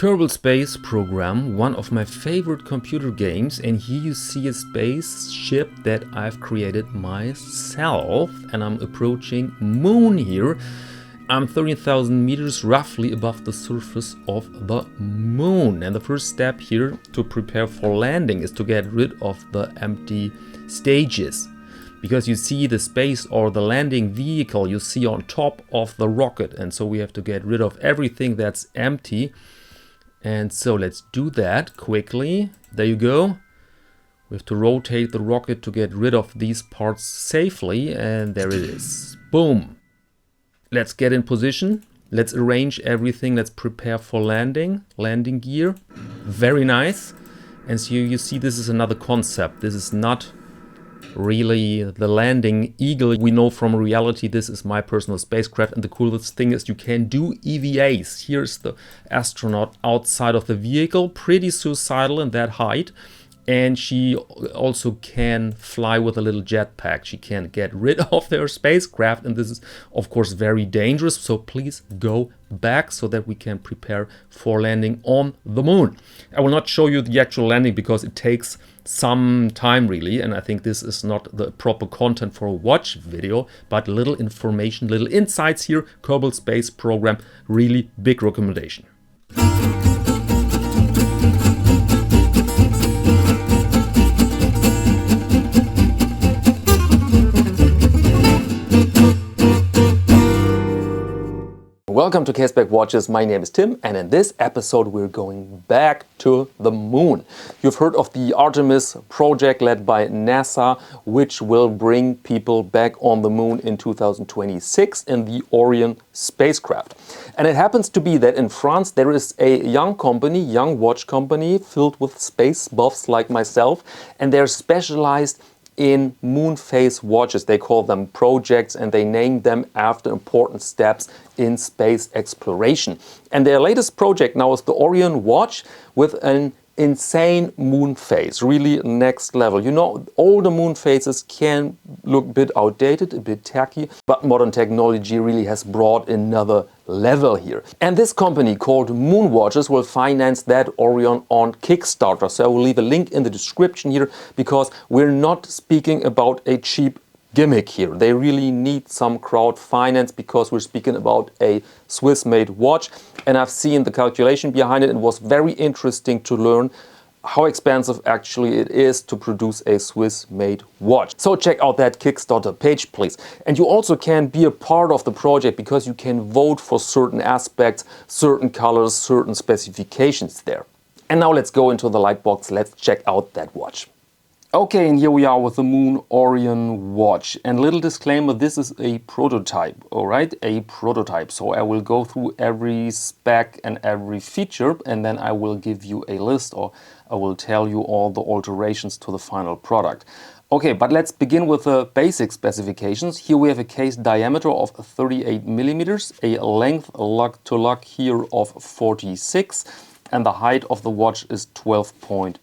Kerbal Space Program, one of my favorite computer games, and here you see a spaceship that I've created myself, and I'm approaching Moon here. I'm 30,000 meters roughly above the surface of the Moon, and the first step here to prepare for landing is to get rid of the empty stages. Because you see the space or the landing vehicle you see on top of the rocket, and so we have to get rid of everything that's empty. And so let's do that quickly. There you go. We have to rotate the rocket to get rid of these parts safely, and there it is. Boom. Let's get in position. Let's arrange everything. Let's prepare for landing. Landing gear. Very nice. And so you see this is another concept. This is not really the landing eagle we know from reality. This is my personal spacecraft, and the coolest thing is you can do EVAs. Here's the astronaut outside of the vehicle, pretty suicidal in that height, and she also can fly with a little jetpack. She can get rid of their spacecraft, and this is of course very dangerous, so please go back so that we can prepare for landing on the Moon. I will not show you the actual landing because it takes some time really, and I think this is not the proper content for a watch video, but little information, little insights here. Kerbal Space Program, really big recommendation. Welcome to Caseback Watches. My name is Tim, and in this episode we're going back to the Moon. You've heard of the Artemis project led by NASA, which will bring people back on the Moon in 2026 in the Orion spacecraft. And it happens to be that in France there is a young watch company filled with space buffs like myself, and they're specialized in moonphase watches. They call them projects, and they name them after important steps in space exploration. And their latest project now is the Orion watch with an insane moon phase, really next level. You know, older moon phases can look a bit outdated, a bit tacky, but modern technology really has brought another level here. And this company called Mun Watches will finance that Orion on Kickstarter. So I will leave a link in the description here, because we're not speaking about a cheap gimmick here. They really need some crowd finance because we're speaking about a Swiss-made watch, and I've seen the calculation behind it. It was very interesting to learn how expensive actually it is to produce a Swiss-made watch. So check out that Kickstarter page, please. And you also can be a part of the project because you can vote for certain aspects, certain colors, certain specifications there. And now let's go into the lightbox. Let's check out that watch. Okay, and here we are with the Moon Orion watch. And little disclaimer, this is a prototype, all right? A prototype. So I will go through every spec and every feature, and then I will give you a list, or I will tell you all the alterations to the final product. Okay, but let's begin with the basic specifications. Here we have a case diameter of 38 millimeters, a length lug to lug here of 46, and the height of the watch is 12.5.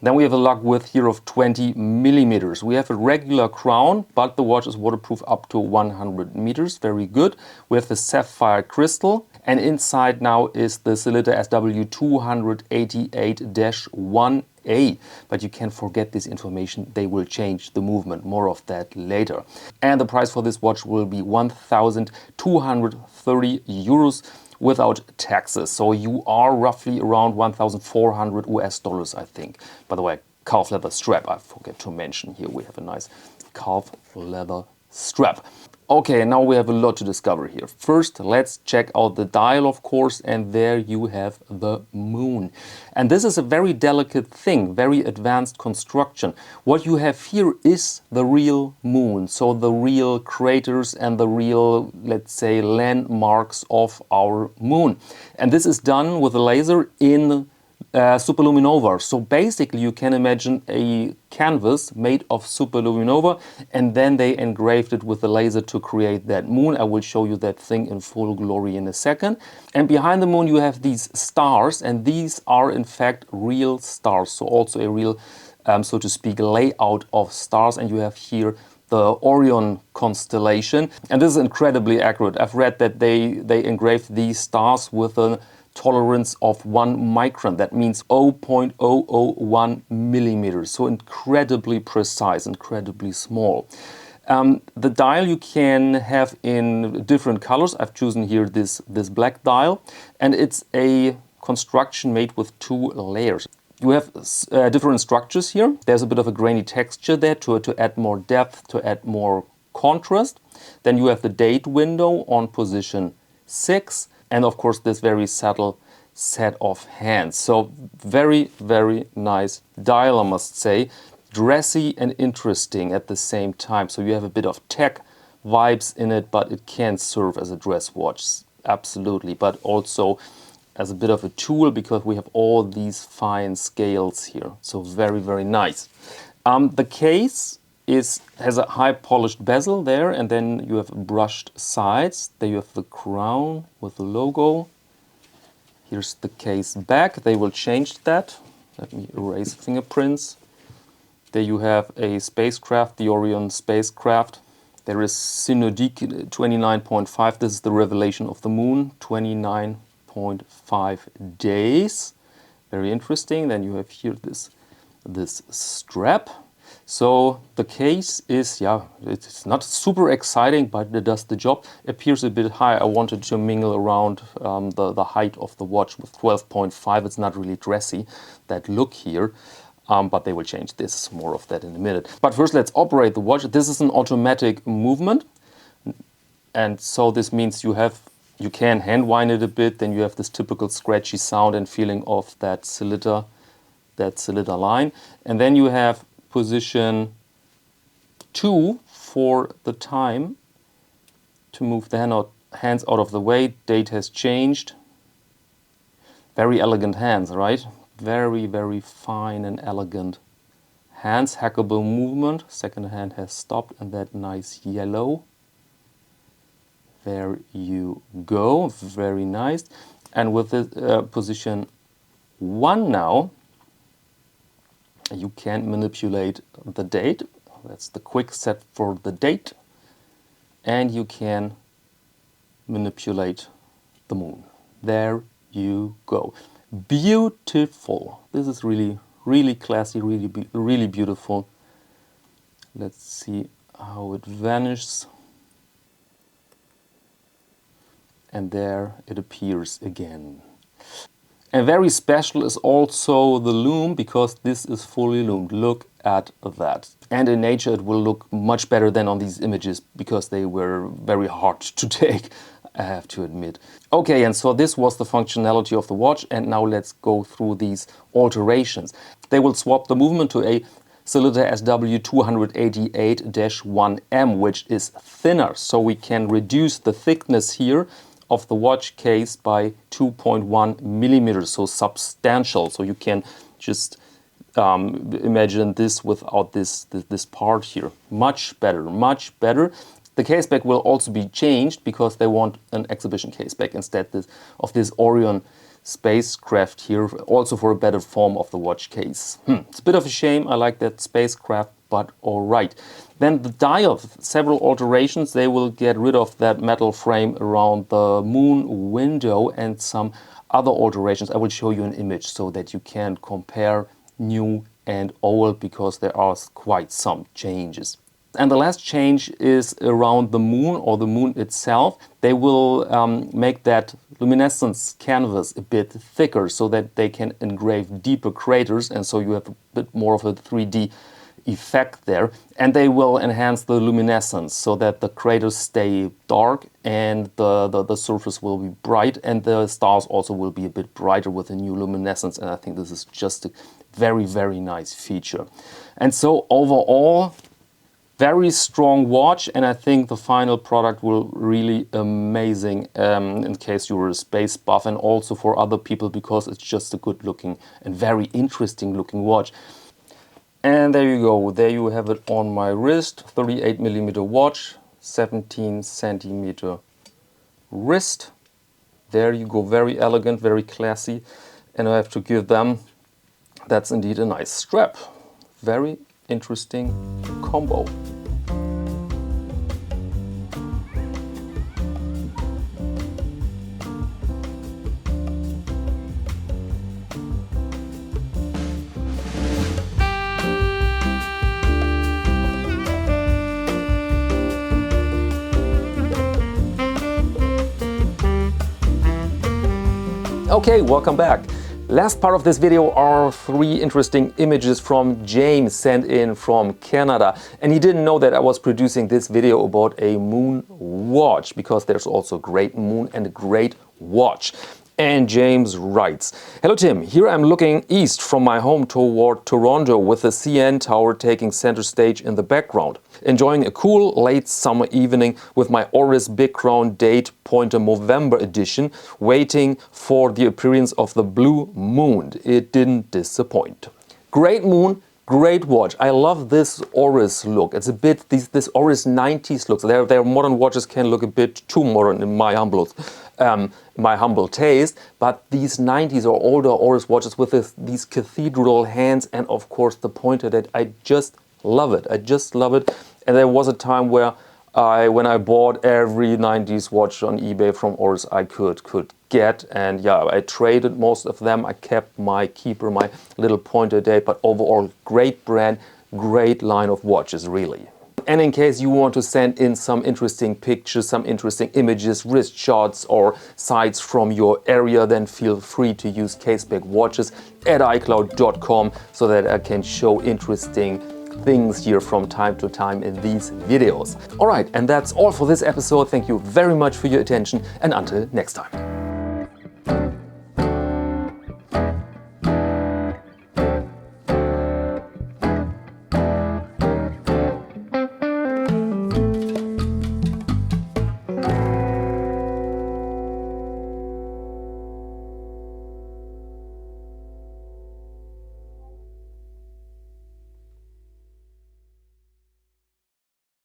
Then we have a lug width here of 20 millimeters. We have a regular crown, but the watch is waterproof up to 100 meters. Very good. We have the sapphire crystal, and inside now is the cylinder SW288-1A. But you can forget this information. They will change the movement. More of that later. And the price for this watch will be 1,230 euros. Without taxes. So you are roughly around 1,400 US dollars, I think. By the way, calf leather strap, I forget to mention. Here we have a nice calf leather strap. Okay, now we have a lot to discover here. First, let's check out the dial, of course, and there you have the Moon. And this is a very delicate thing, very advanced construction. What you have here is the real Moon, so the real craters and the real, let's say, landmarks of our Moon. And this is done with a laser in superluminova. So basically you can imagine a canvas made of superluminova, and then they engraved it with a laser to create that Moon. I will show you that thing in full glory in a second. And behind the Moon you have these stars, and these are in fact real stars. So also a real, so to speak, layout of stars. And you have here the Orion constellation, and this is incredibly accurate. I've read that they engraved these stars with a tolerance of 1 micron. That means 0.001 millimeters. So incredibly precise, incredibly small. The dial you can have in different colors. I've chosen here this black dial, and it's a construction made with 2 layers. You have different structures here. There's a bit of a grainy texture there to add more depth, to add more contrast. Then you have the date window on position 6, and of course this very subtle set of hands. So very, very nice dial, I must say. Dressy and interesting at the same time. So you have a bit of tech vibes in it, but it can serve as a dress watch, absolutely. But also as a bit of a tool, because we have all these fine scales here. So very, very nice. The case has a high polished bezel there, and then you have brushed sides. There you have the crown with the logo. Here's the case back. They will change that. Let me erase fingerprints. There you have a spacecraft, the Orion spacecraft. There is Synodic 29.5. This is the revelation of the moon, 29.5 days. Very interesting. Then you have here this strap. So the case is, yeah, it's not super exciting, but it does the job. Appears a bit high. I wanted to mingle around the height of the watch with 12.5. It's not really dressy, that look here. But they will change this, more of that in a minute. But first let's operate the watch. This is an automatic movement. And so this means you can hand wind it a bit, then you have this typical scratchy sound and feeling of that cylinder line. And then you have position 2 for the time, to move the hands out of the way. Date has changed. Very elegant hands, right? Very, very fine and elegant hands. Hackable movement. Second hand has stopped, and that nice yellow. There you go. Very nice. And with the position 1 now, you can manipulate the date. That's the quick set for the date. And you can manipulate the moon. There you go. Beautiful. This is really, really classy, really beautiful. Let's see how it vanishes. And there it appears again. And very special is also the lume, because this is fully lumed. Look at that. And in nature it will look much better than on these images, because they were very hard to take, I have to admit. Okay, and so this was the functionality of the watch, and now let's go through these alterations. They will swap the movement to a cylinder SW288-1M, which is thinner, so we can reduce the thickness here of the watch case by 2.1 millimeters, so substantial. So you can just imagine this without this part here. Much better, much better. The caseback will also be changed, because they want an exhibition caseback instead of this Orion spacecraft here, also for a better form of the watch case. It's a bit of a shame. I like that spacecraft, but all right. Then the dial, several alterations. They will get rid of that metal frame around the moon window and some other alterations. I will show you an image so that you can compare new and old, because there are quite some changes. And the last change is around the moon, or the moon itself. They will make that luminescence canvas a bit thicker, so that they can engrave deeper craters, and so you have a bit more of a 3D effect there. And they will enhance the luminescence, so that the craters stay dark and the surface will be bright, and the stars also will be a bit brighter with a new luminescence. And I think this is just a very, very nice feature. And so overall, very strong watch, and I think the final product will really amazing in case you're a space buff, and also for other people, because it's just a good looking and very interesting looking watch. And there you go, there you have it on my wrist. 38mm watch, 17 centimeter wrist. There you go, very elegant, very classy, and I have to give them, that's indeed a nice strap. Very interesting combo. Okay, welcome back. Last part of this video are 3 interesting images from James sent in from Canada. And he didn't know that I was producing this video about a Mun watch, because there's also a great moon and a great watch. And James writes, "Hello Tim, here I'm looking east from my home toward Toronto with the CN Tower taking center stage in the background. Enjoying a cool late summer evening with my Oris Big Crown Date Pointer Movember edition, waiting for the appearance of the blue moon. It didn't disappoint." Great moon, great watch. I love this Oris look. It's a bit, this Oris 90s looks. Their modern watches can look a bit too modern in my humble taste, but these 90s or older Oris watches with these cathedral hands and of course the pointer, that I just love it. I just love it. And there was a time where when I bought every 90s watch on eBay from Oris I could get, and yeah, I traded most of them. I kept my keeper, my little pointer date, but overall great brand, great line of watches, really. And in case you want to send in some interesting pictures, some interesting images, wrist shots or sites from your area, then feel free to use Caseback Watches at iCloud.com so that I can show interesting things here from time to time in these videos. Alright, and that's all for this episode. Thank you very much for your attention, and until next time.